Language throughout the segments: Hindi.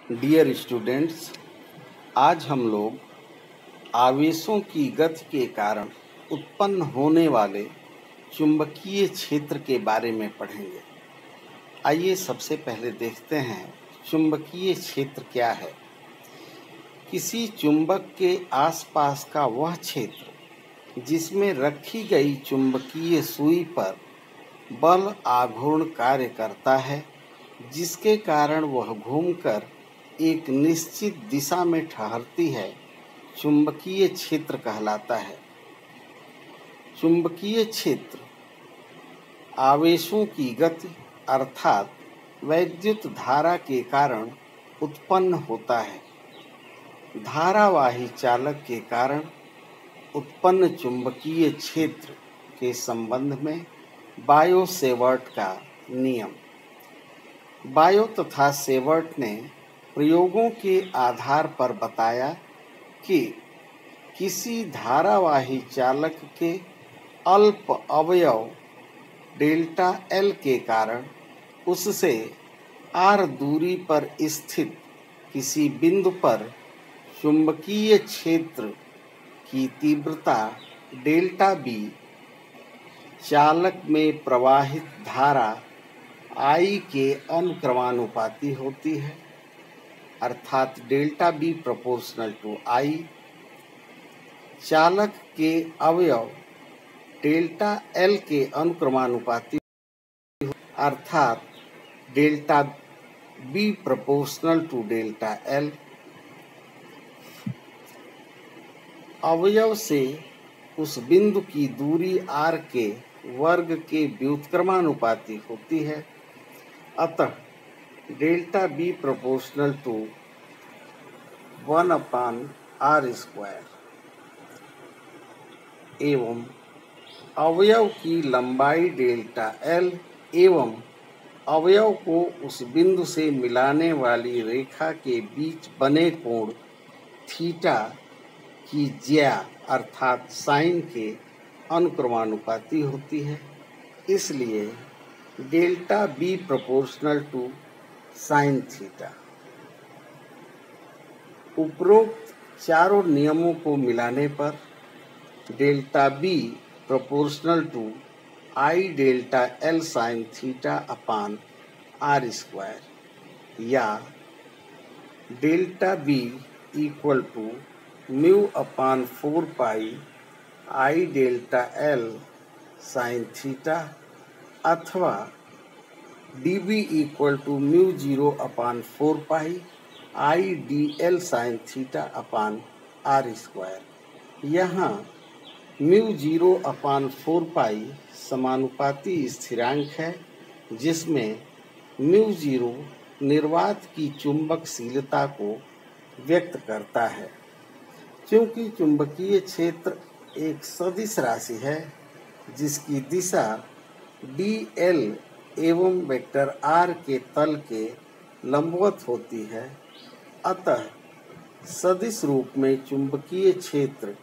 डियर स्टूडेंट्स, आज हम लोग आवेशों की गति के कारण उत्पन्न होने वाले चुंबकीय क्षेत्र के बारे में पढ़ेंगे। आइए सबसे पहले देखते हैं चुंबकीय क्षेत्र क्या है। किसी चुंबक के आसपास का वह क्षेत्र जिसमें रखी गई चुंबकीय सुई पर बल आघूर्ण कार्य करता है, जिसके कारण वह घूमकर एक निश्चित दिशा में ठहरती है, चुंबकीय क्षेत्र कहलाता है। चुंबकीय क्षेत्र आवेशों की गति अर्थात वैद्युत धारा के कारण उत्पन्न होता है। धारावाही चालक के कारण उत्पन्न चुंबकीय क्षेत्र के संबंध में बायो-सेवर्ट का नियम। बायो तथा सेवर्ट ने प्रयोगों के आधार पर बताया कि किसी धारावाही चालक के अल्प अवयव डेल्टा एल के कारण उससे आर दूरी पर स्थित किसी बिंदु पर चुंबकीय क्षेत्र की तीव्रता डेल्टा बी चालक में प्रवाहित धारा आई के अनुक्रमानुपाती होती है, अर्थात delta B proportional to I. चालक के अवयव डेल्टा एल के अनुक्रमानुपाती अर्थात delta B proportional to delta L. अवयव से उस बिंदु की दूरी आर के वर्ग के व्युत्क्रमानुपाती होती है, अतः delta B proportional to 1/r²। एवं अवयव की लंबाई डेल्टा एल एवं अवयव को उस बिंदु से मिलाने वाली रेखा के बीच बने कोण थीटा की ज्या अर्थात साइन के अनुक्रमानुपाती होती है। इसलिए delta B proportional to sine theta. उपरोक्त चारों नियमों को मिलाने पर delta B proportional to I delta L sine theta upon r² या delta B equal to mu upon 4 pi I delta L sine theta अथवा dB equal to mu 0 upon 4 pi I D L sine theta upon r²। यहाँ म्यू 0 अपान 4 पाई समानुपाती स्थिरांक है, जिसमें म्यू 0 निर्वात की चुंबकशीलता को व्यक्त करता है। क्योंकि चुंबकीय क्षेत्र एक सदिश राशि है जिसकी दिशा डी एल एवं वेक्टर आर के तल के लंबवत होती है, अतः सदिश रूप में चुंबकीय क्षेत्र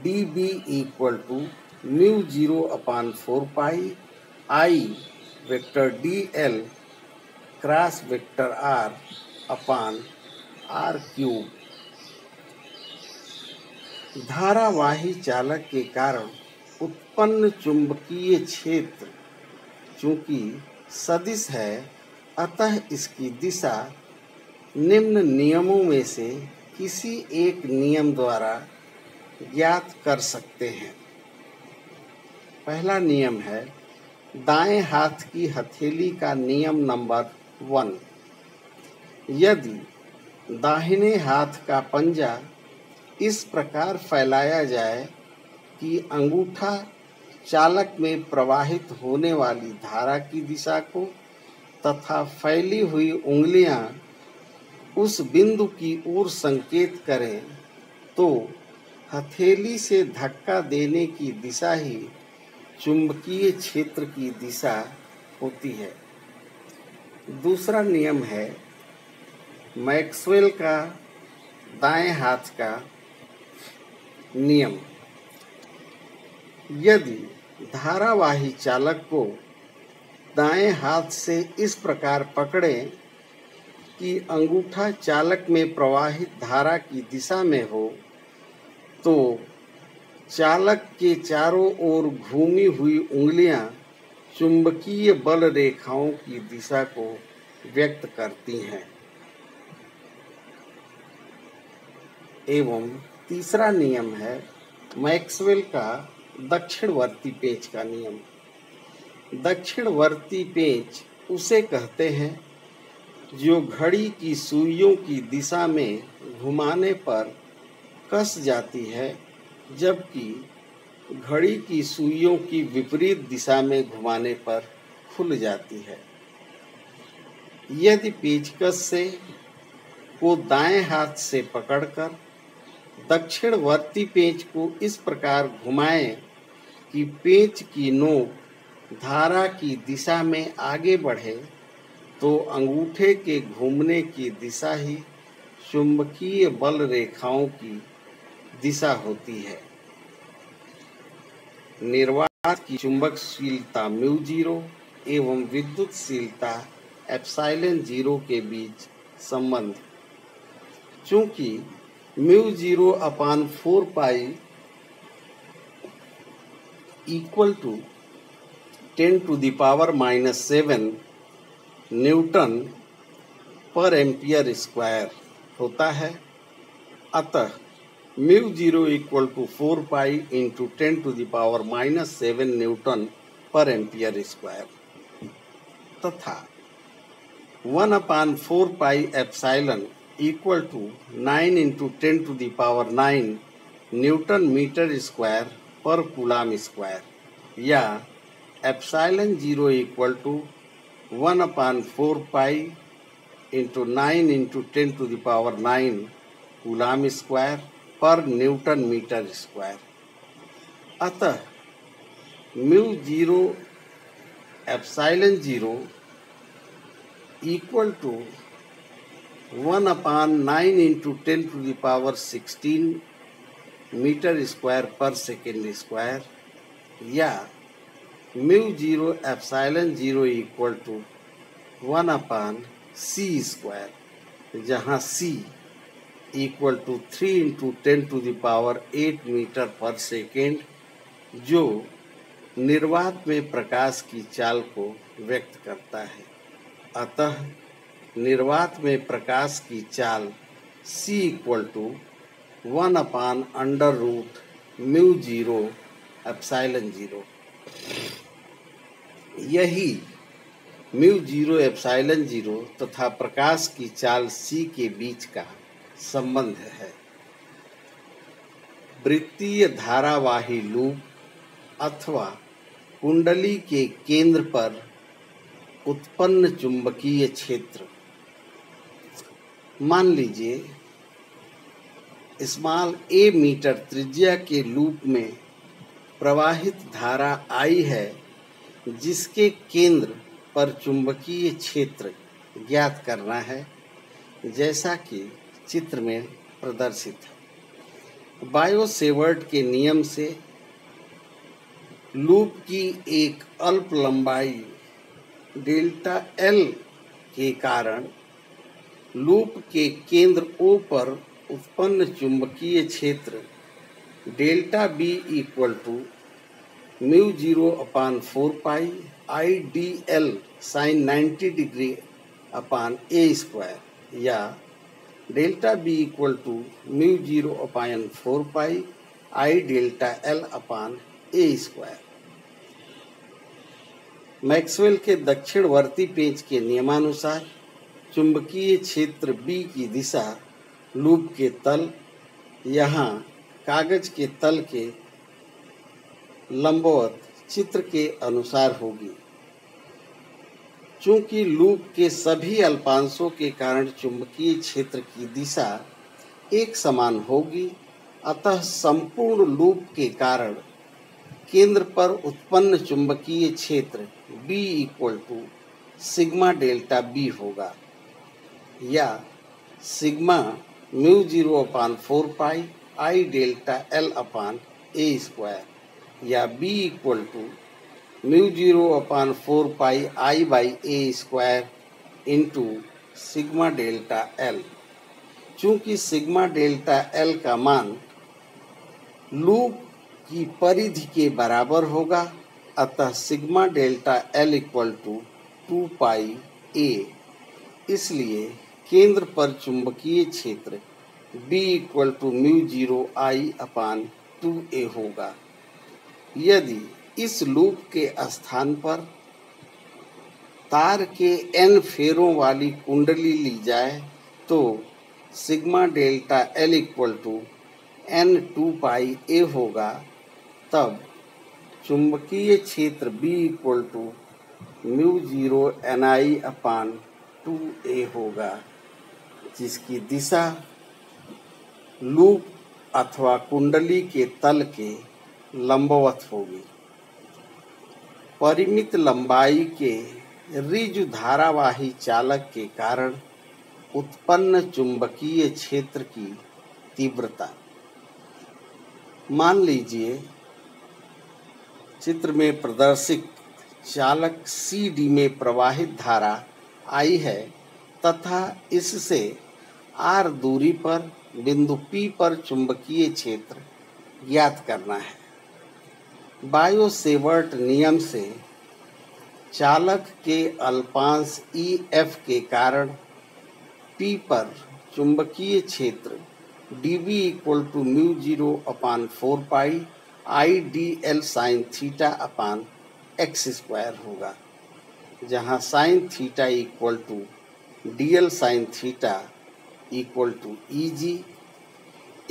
D B equal to mu 0 upon 4 pi I vector D L cross vector R upon r³। धारावाही चालक के कारण उत्पन्न चुंबकीय क्षेत्र चूंकि सदिश है, अतः इसकी दिशा निम्न नियमों में से किसी एक नियम द्वारा ज्ञात कर सकते हैं। पहला नियम है दाएं हाथ की हथेली का नियम नंबर 1। यदि दाहिने हाथ का पंजा इस प्रकार फैलाया जाए कि अंगूठा चालक में प्रवाहित होने वाली धारा की दिशा को तथा फैली हुई उंगलियां उस बिंदु की ओर संकेत करें, तो हथेली से धक्का देने की दिशा ही चुंबकीय क्षेत्र की दिशा होती है। दूसरा नियम है मैक्सवेल का दाएं हाथ का नियम। यदि धारावाही चालक को दाएं हाथ से इस प्रकार पकड़ें कि अंगूठा चालक में प्रवाहित धारा की दिशा में हो तो चालक के चारों ओर घूमी हुई उंगलियां चुंबकीय बल रेखाओं की दिशा को व्यक्त करती हैं। एवं तीसरा नियम है मैक्सवेल का दक्षिणवर्ती पेंच का नियम। दक्षिणवर्ती पेंच उसे कहते हैं जो घड़ी की सुइयों की दिशा में घुमाने पर कस जाती है, जबकि घड़ी की सुइयों की विपरीत दिशा में घुमाने पर खुल जाती है। यदि पेचकस से को दाएं हाथ से पकड़कर दक्षिणवर्ती पेंच को इस प्रकार घुमाएं कि पेंच की नोक धारा की दिशा में आगे बढ़े, तो अंगूठे के घूमने की दिशा ही चुंबकीय बल रेखाओं की दिशा होती है। निर्वात की चुंबकशीलता μ0 एवं विद्युतशीलता ε0 के बीच संबंध। चूंकि μ0 upon 4 pi equal to 10⁻⁻7 newton per ampere square होता है, अतः μ0 इक्वल टू 4 pi into 10⁻⁻7 newton per ampere square तथा 1/4 pi epsilon equal to 9 into 10⁹ newton metre square per coulomb square या ε0 इक्वल टू 1/4 pi into 9 into 10⁹ coulomb square per newton metre square. अतः μ0 ε0 equal to 1/9 into 10⁻16 metre square पर सेकेंड स्क्वायर या μ0 ε0 इक्वल टू 1/c स्क्वायर, जहाँ c equal to 3 into 10⁸ metre पर सेकेंड, जो निर्वात में प्रकाश की चाल को व्यक्त करता है। अतः निर्वात में प्रकाश की चाल c इक्वल टू 1/√μ0 ε0। यही μ0 ε0 तथा प्रकाश की चाल c के बीच का संबंध है। वृत्तीय धारावाही लूप अथवा कुंडली के केंद्र पर उत्पन्न चुंबकीय क्षेत्र। मान लीजिए a मीटर त्रिज्या के लूप में प्रवाहित धारा I है, जिसके केंद्र पर चुंबकीय क्षेत्र ज्ञात करना है, जैसा कि चित्र में प्रदर्शित है। बायो-सेवर्ट के नियम से लूप की एक अल्प लंबाई डेल्टा L के कारण लूप के केंद्र O पर उत्पन्न चुंबकीय क्षेत्र delta B equal to μ0/4 pi IDL sin 90 degree upon A square या delta B equal to μ0/4 pi I delta L upon A square. Maxwell के दक्षिणवर्ती पेंच के नियमानुसार चुंबकीय क्षेत्र B की दिशा लूप के तल, यहाँ कागज के तल के लंबवत चित्र के अनुसार होगी। चूंकि लूप के सभी अल्पांशों के कारण चुंबकीय क्षेत्र की दिशा एक समान होगी, अतः संपूर्ण लूप के कारण केंद्र पर उत्पन्न चुंबकीय क्षेत्र B equal to sigma delta B होगा या sigma μ0/4 pi I delta L upon A square या B equal to μ0/4 pi I by A square into sigma delta L. चूंकि सिग्मा डेल्टा एल का मान लूप की परिधि के बराबर होगा, अतः sigma delta L equal to 2 pi A. इसलिए केंद्र पर चुंबकीय क्षेत्र B इक्वल टू μ0I/2a होगा। यदि इस लूप के स्थान पर तार के n फेरों वाली कुंडली ली जाए तो sigma delta L equal to n2πa होगा। तब चुंबकीय क्षेत्र B इक्वल टू μ0NI/2a होगा, जिसकी दिशा लूप अथवा कुंडली के तल के लंबवत होगी। परिमित लंबाई के ऋजु धारावाही चालक के कारण उत्पन्न चुंबकीय क्षेत्र की तीव्रता। मान लीजिए चित्र में प्रदर्शित चालक CD में प्रवाहित धारा I है तथा इससे r दूरी पर बिंदु P पर चुंबकीय क्षेत्र ज्ञात करना है। बायो-सेवर्ट नियम से चालक के अल्पांश EF के कारण P पर चुंबकीय क्षेत्र dB equal to μ0/4πI/dl sin θ/x² होगा, जहाँ sin theta equal to dl sin theta equal to Eg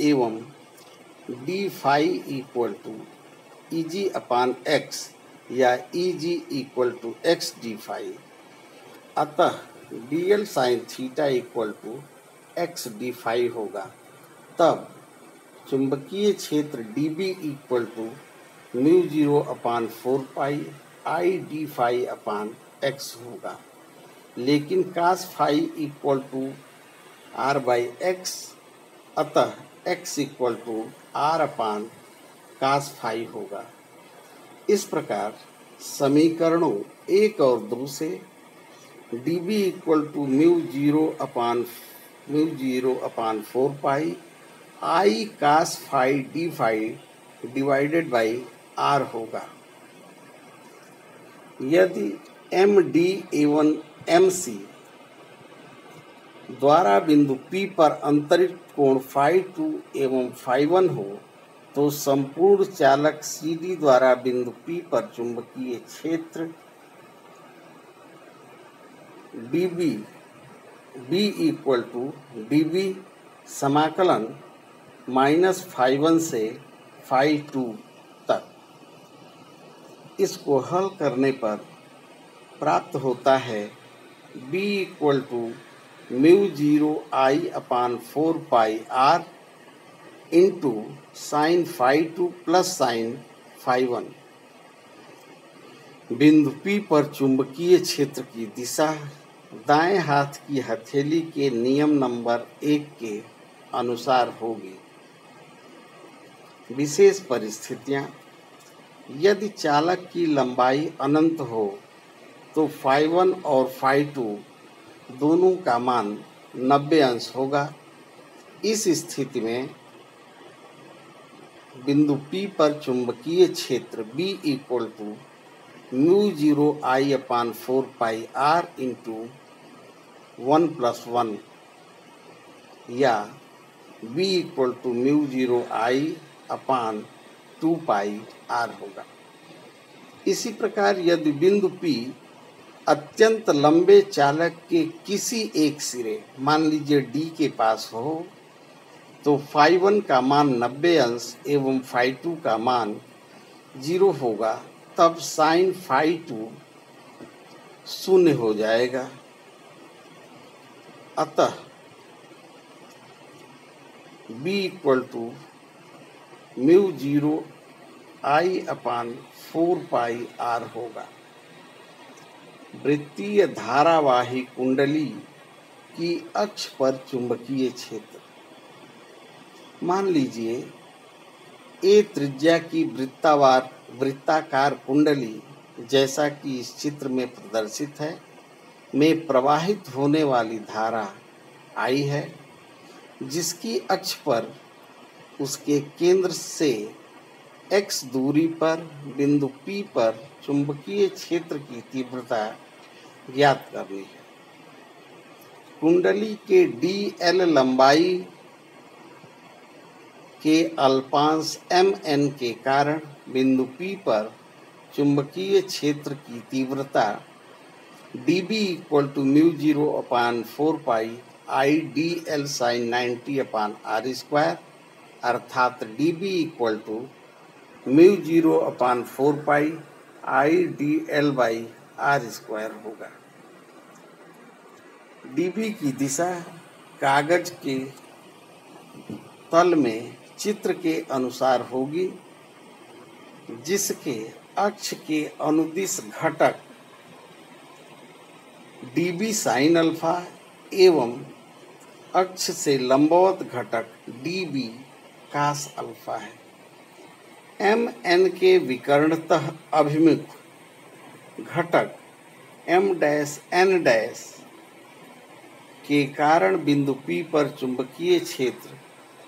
एवं d phi equal to Eg/x या Eg equal to x d phi. अतः dl sin theta equal to x d phi होगा। तब चुंबकीय क्षेत्र dB इक्वल टू μ0/4πI/d∅x होगा। लेकिन cos phi equal to r/x, अतः x equal to r/cos phi होगा। इस प्रकार समीकरणों 1 और 2 से dB equal to μ0/4πI cos phi d phi divided by r होगा। यदि MD एवं MC द्वारा बिंदु P पर अंतरित कोण φ2 एवं φ1 हो तो संपूर्ण चालक CD द्वारा बिंदु P पर चुंबकीय क्षेत्र dB B equal to dB समाकलन -φ1 से φ2 तक। इसको हल करने पर प्राप्त होता है B equal to μ0I/4πr into sine φ2 plus sine φ1। बिंदु P पर चुंबकीय क्षेत्र की दिशा दाएं हाथ की हथेली के नियम नंबर 1 के अनुसार होगी। विशेष परिस्थितियां: यदि चालक की लंबाई अनंत हो तो φ1 और φ2 दोनों का मान 90 अंश होगा। इस स्थिति में बिंदु P पर चुंबकीय क्षेत्र B equal to μ0I/4πr into 1+1 या B इक्वल टू μ0I/2πr होगा। इसी प्रकार यदि बिंदु P अत्यंत लंबे चालक के किसी एक सिरे, मान लीजिए D के पास हो, तो φ1 का मान 90 अंश एवं φ2 का मान 0 होगा। तब साइन φ2 0 हो जाएगा। अतः B इक्वल टू μ0I/4πr होगा। वृत्तीय धारावाही कुंडली की अक्ष पर चुंबकीय क्षेत्र। मान लीजिए A त्रिज्या की वृत्ताकार कुंडली जैसा कि इस चित्र में प्रदर्शित है में प्रवाहित होने वाली धारा I है, जिसकी अक्ष पर उसके केंद्र से x दूरी पर बिंदु P पर चुंबकीय क्षेत्र की तीव्रता ज्ञात करनी है। कुंडली के dl लंबाई के अल्पांश mn के कारण बिंदु P पर चुंबकीय क्षेत्र की तीव्रता dB = μ0/4 pi I dl sin 90/r² अर्थात dB = μ0/4 पाई I dl/r² होगा। dB की दिशा कागज के तल में चित्र के अनुसार होगी, जिसके अक्ष के अनुदिश घटक dB sin अल्फा एवं अक्ष से लंबवत घटक dB cos अल्फा है। mn के विकर्णतः अभिमुख घटक m'n के कारण बिंदु P पर चुंबकीय क्षेत्र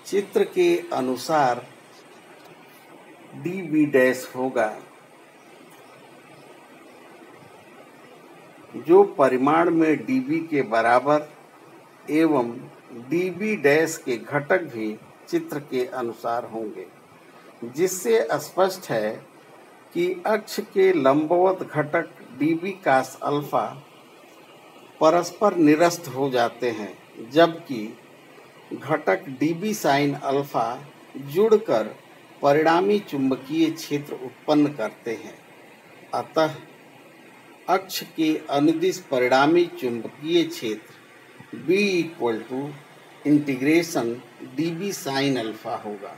चित्र के अनुसार dB' होगा, जो परिमाण में dB के बराबर एवं dB' के घटक भी चित्र के अनुसार होंगे, जिससे स्पष्ट है कि अक्ष के लंबवत घटक dB cos अल्फा परस्पर निरस्त हो जाते हैं, जबकि घटक dB sin अल्फा जुड़कर परिणामी चुंबकीय क्षेत्र उत्पन्न करते हैं। अतः अक्ष के अनुदिश परिणामी चुंबकीय क्षेत्र B = dB sin अल्फा होगा।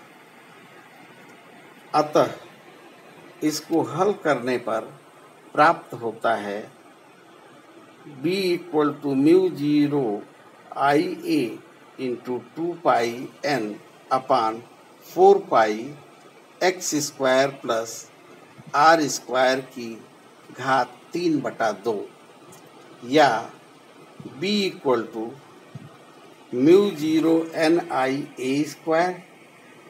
अतः इसको हल करने पर प्राप्त होता है B = μ0 IA × 2 पाई n/4 पाई x² प्लस r² की घात 3/2 या B = μ0 NiA²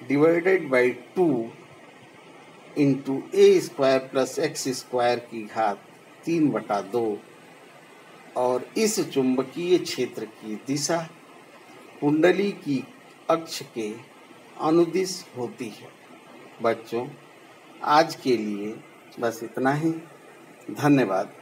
divided by 2 × a² plus x² की घात 3/2 और इस चुंबकीय क्षेत्र की दिशा कुंडली की अक्ष के अनुदिश होती है। बच्चों, आज के लिए बस इतना ही। धन्यवाद।